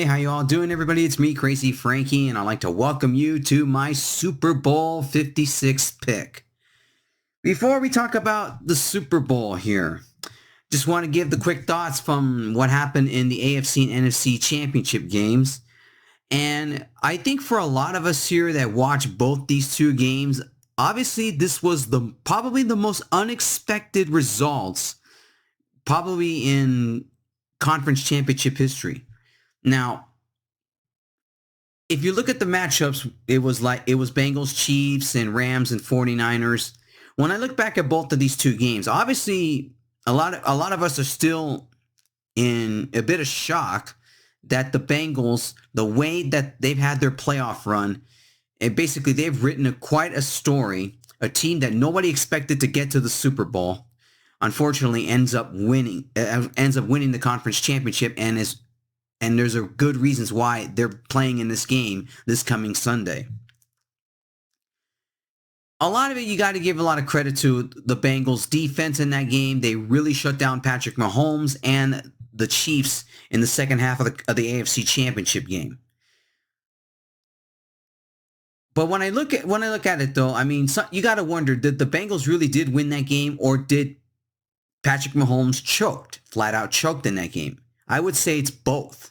how you all doing, everybody? It's me, Crazyfrankie, and I'd like to welcome you to my Super Bowl 56 pick. Before we talk about the Super Bowl here, just want to give the quick thoughts from what happened in the AFC and NFC championship games. And I think for a lot of us here that watch both these two games, obviously this was probably the most unexpected results probably in conference championship history. Now, if you look at the matchups, it was Bengals, Chiefs, and Rams and 49ers. When I look back at both of these two games, obviously a lot of us are still in a bit of shock that the Bengals, the way that they've had their playoff run, and basically they've written quite a story, a team that nobody expected to get to the Super Bowl, unfortunately ends up winning the conference championship, and there's a good reasons why they're playing in this game this coming Sunday. A lot of it, you got to give a lot of credit to the Bengals defense in that game. They really shut down Patrick Mahomes and the Chiefs in the second half of the AFC championship game. But when I look at it though, I mean, you got to wonder, did the Bengals really did win that game, or did Patrick Mahomes flat out choked in that game? I would say it's both.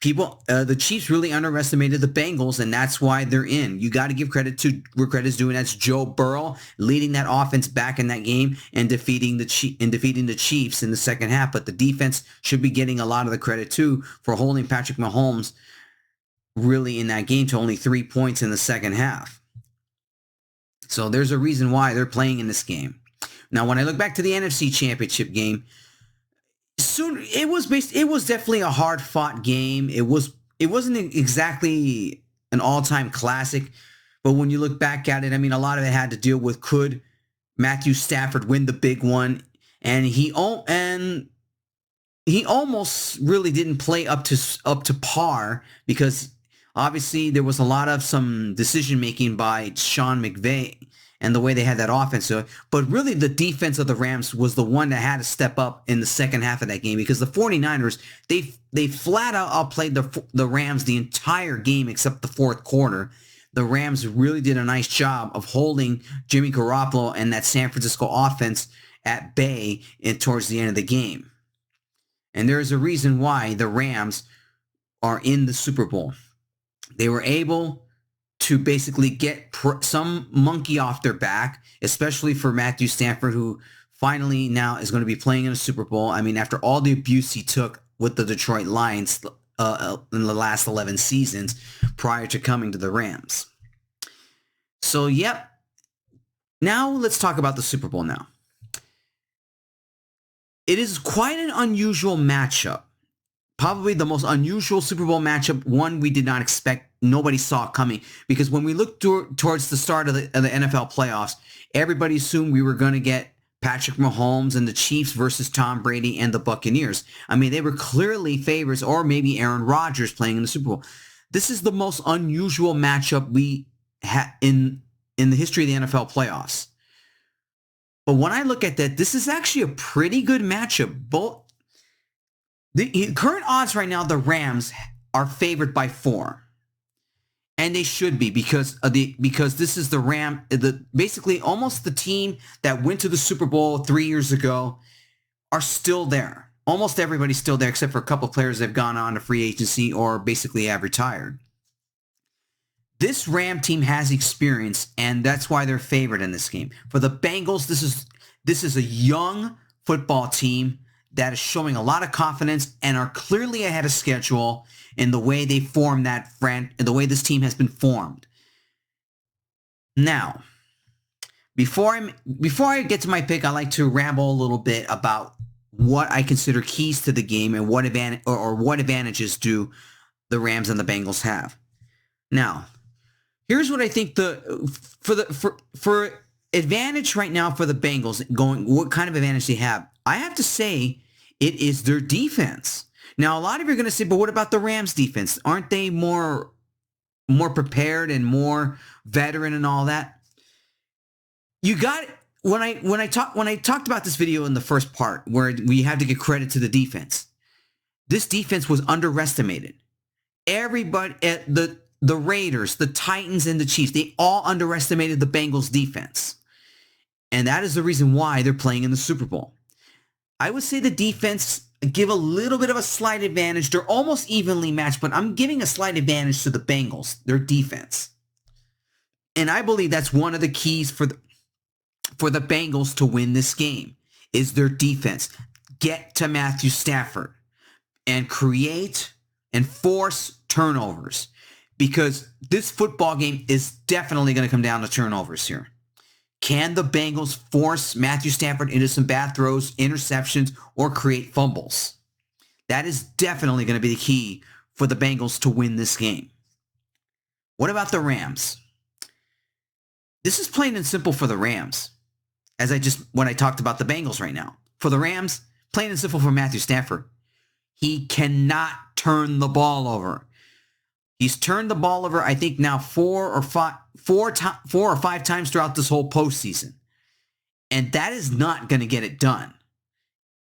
The Chiefs really underestimated the Bengals, and that's why they're in. You got to give credit to where credit's due, and that's Joe Burrow leading that offense back in that game and defeating the Chiefs in the second half. But the defense should be getting a lot of the credit too for holding Patrick Mahomes really in that game to only 3 points in the second half. So there's a reason why they're playing in this game. Now, when I look back to the NFC Championship game, it was definitely a hard-fought game. It wasn't exactly an all-time classic, but when you look back at it, I mean, a lot of it had to deal with, could Matthew Stafford win the big one? And he almost really didn't play up to par, because obviously there was a lot of some decision-making by Sean McVay and the way they had that offense. But really the defense of the Rams was the one that had to step up in the second half of that game, because the 49ers, they flat out outplayed the Rams the entire game except the fourth quarter. The Rams really did a nice job of holding Jimmy Garoppolo and that San Francisco offense at bay towards the end of the game. And there's a reason why the Rams are in the Super Bowl. They were able to basically get some monkey off their back, especially for Matthew Stafford, who finally now is going to be playing in a Super Bowl. I mean, after all the abuse he took with the Detroit Lions in the last 11 seasons prior to coming to the Rams. So, yep. Now let's talk about the Super Bowl now. It is quite an unusual matchup. Probably the most unusual Super Bowl matchup, one we did not expect, nobody saw coming. Because when we looked towards the start of the NFL playoffs, everybody assumed we were going to get Patrick Mahomes and the Chiefs versus Tom Brady and the Buccaneers. I mean, they were clearly favorites, or maybe Aaron Rodgers playing in the Super Bowl. This is the most unusual matchup we had in the history of the NFL playoffs. But when I look at that, this is actually a pretty good matchup. The current odds right now, the Rams are favored by 4. And they should be, because this is basically almost the team that went to the Super Bowl 3 years ago are still there. Almost everybody's still there, except for a couple of players that have gone on to free agency or basically have retired. This Ram team has experience, and that's why they're favored in this game. For the Bengals, this is a young football team that is showing a lot of confidence and are clearly ahead of schedule in the way they formed the way this team has been formed. Now, before I get to my pick, I like to ramble a little bit about what I consider keys to the game and what advantages do the Rams and the Bengals have. Now, here's what I think for advantage right now for the Bengals, what kind of advantage they have. I have to say it is their defense. Now, a lot of you are going to say, but what about the Rams defense? Aren't they more prepared and more veteran and all that? You got when I talked about this video in the first part, where we have to give credit to the defense. this defense was underestimated. Everybody at the Raiders, the Titans, and the Chiefs, they all underestimated the Bengals defense. And that is the reason why they're playing in the Super Bowl. I would say the defense give a little bit of a slight advantage. They're almost evenly matched, but I'm giving a slight advantage to the Bengals, their defense. And I believe that's one of the keys for the Bengals to win this game is their defense. Get to Matthew Stafford and create and force turnovers, because this football game is definitely going to come down to turnovers here. Can the Bengals force Matthew Stafford into some bad throws, interceptions, or create fumbles? That is definitely going to be the key for the Bengals to win this game. What about the Rams? This is plain and simple for the Rams. When I talked about the Bengals right now. For the Rams, plain and simple for Matthew Stafford. He cannot turn the ball over. He's turned the ball over, I think now four or five times throughout this whole postseason. And that is not going to get it done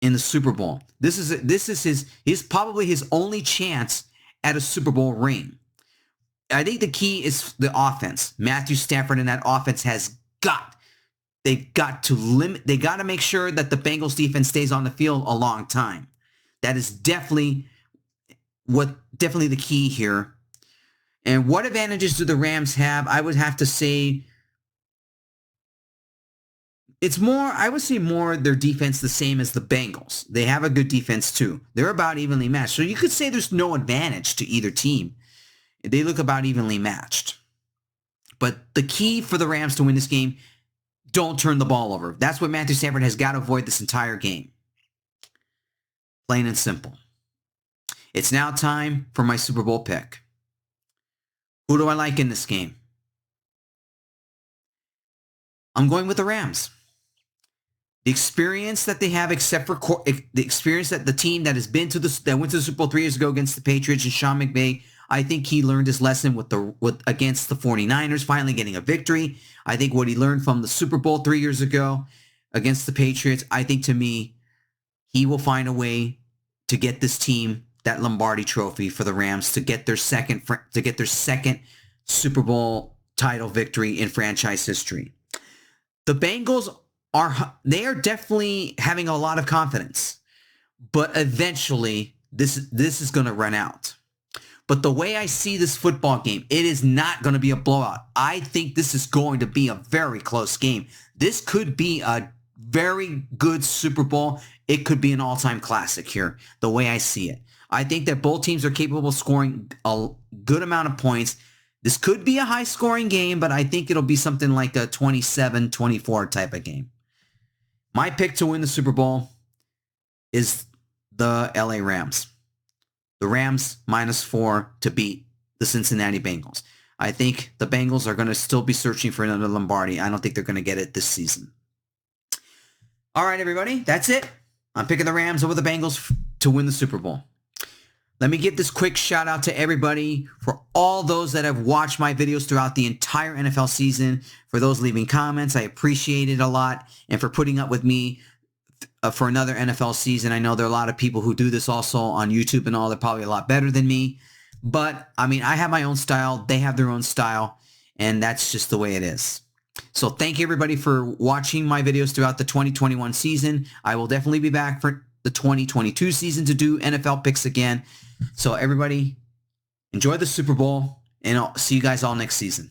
in the Super Bowl. This is probably his only chance at a Super Bowl ring. I think the key is the offense. Matthew Stafford and that offense they got to make sure that the Bengals defense stays on the field a long time. That is definitely the key here. And what advantages do the Rams have? I would have to say I would say more their defense the same as the Bengals. They have a good defense too. They're about evenly matched. So you could say there's no advantage to either team. They look about evenly matched. But the key for the Rams to win this game, don't turn the ball over. That's what Matthew Stafford has got to avoid this entire game. Plain and simple. It's now time for my Super Bowl pick. Who do I like in this game? I'm going with the Rams. The experience that they have, except for the experience that the team that went to the Super Bowl 3 years ago against the Patriots and Sean McVay, I think he learned his lesson against the 49ers, finally getting a victory. I think what he learned from the Super Bowl 3 years ago against the Patriots, I think to me, he will find a way to get this team that Lombardi trophy for the Rams, to get their second Super Bowl title victory in franchise history. The Bengals are definitely having a lot of confidence, but eventually this is going to run out. But the way I see this football game, it is not going to be a blowout. I think this is going to be a very close game. This could be a very good Super Bowl. It could be an all-time classic here, the way I see it. I think that both teams are capable of scoring a good amount of points. This could be a high-scoring game, but I think it'll be something like a 27-24 type of game. My pick to win the Super Bowl is the LA Rams. The Rams -4 to beat the Cincinnati Bengals. I think the Bengals are going to still be searching for another Lombardi. I don't think they're going to get it this season. All right, everybody, that's it. I'm picking the Rams over the Bengals to win the Super Bowl. Let me give this quick shout out to everybody, for all those that have watched my videos throughout the entire NFL season, for those leaving comments. I appreciate it a lot, and for putting up with me for another NFL season. I know there are a lot of people who do this also on YouTube and all. They're probably a lot better than me. But, I mean, I have my own style. They have their own style. And that's just the way it is. So thank you, everybody, for watching my videos throughout the 2021 season. I will definitely be back for the 2022 season to do NFL picks again. So, everybody, enjoy the Super Bowl. And I'll see you guys all next season.